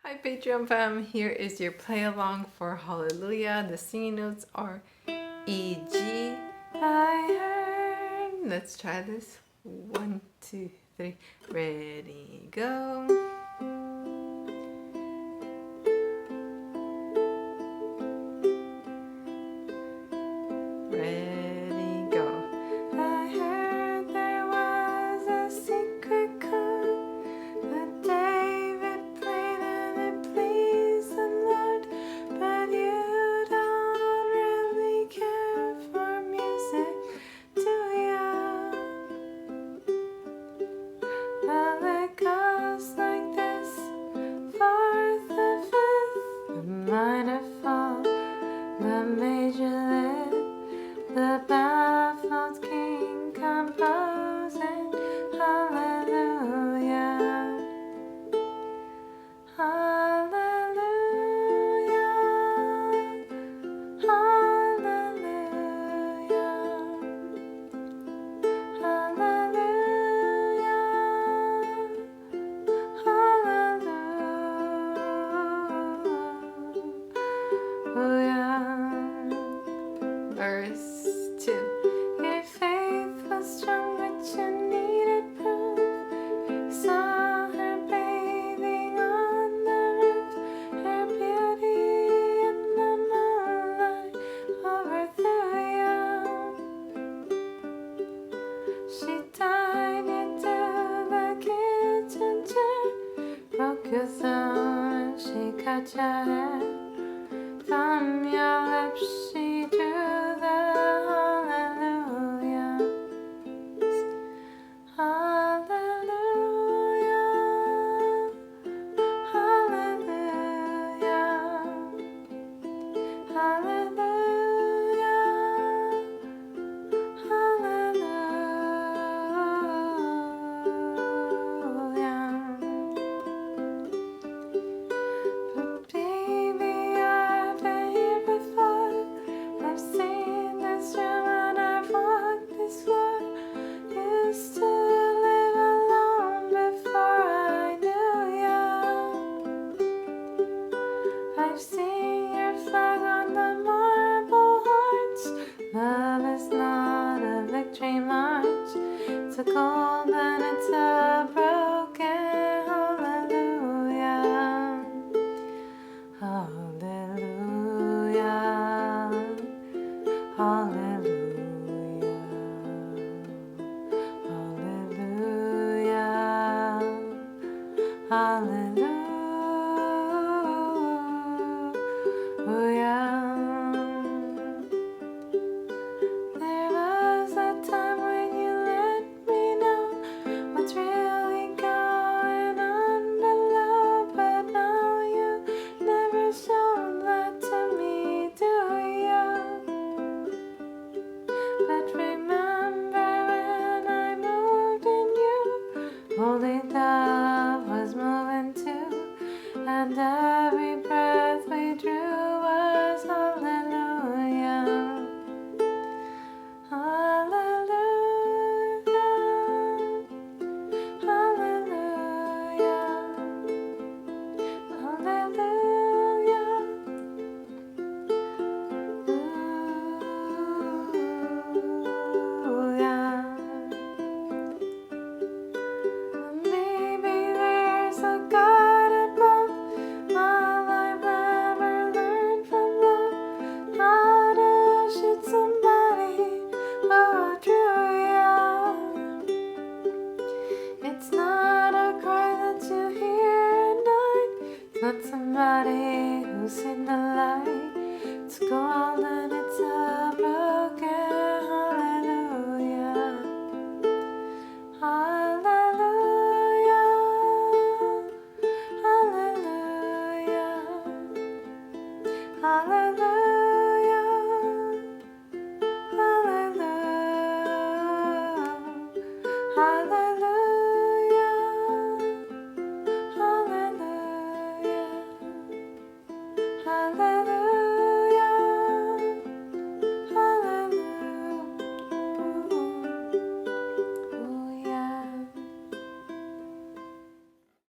Hi Patreon fam, here is your play along for Hallelujah. The singing notes are E, G, I heard. Let's try this. 1, 2, 3, ready, go. Ready, go. I heard there was a secret chord that David played and it pleased the Lord, but you don't really care for music, do ya? Well, it goes like this: fourth, the fifth, the minor fall, the major lift, the baffled king composing hallelujah, hallelujah, hallelujah, hallelujah, hallelujah. Verse 2. Your faith was strong, but you needed proof. You saw her bathing on the roof, her beauty in the moonlight overthrew you. She tied you to the kitchen chair, broke your thumb and she cut your hair. From your lips she drew the hallelujah, hallelujah, hallelujah, hallelujah, hallelujah. But baby, I've been here before. I've seen this room and I've walked this floor. Used to live alone before I knew ya. I've seen your flag on the marble arch. Love is not a victory march. It's a cold and it's a broken hallelujah. Hallelujah, hallelujah, hallelujah, hallelujah. There was a time when you let me know what's really going on below, but now you never shown that to me, do you? But remember when I moved in you, holy love was moving too, and every breath we drew was hallelujah. Hallelujah, hallelujah, hallelujah. Maybe there's a God above. All I've ever learned from love, how to shoot somebody who drew you. It's not a cry that you hear at night. It's not somebody who's in the light. It's gold and it's a broken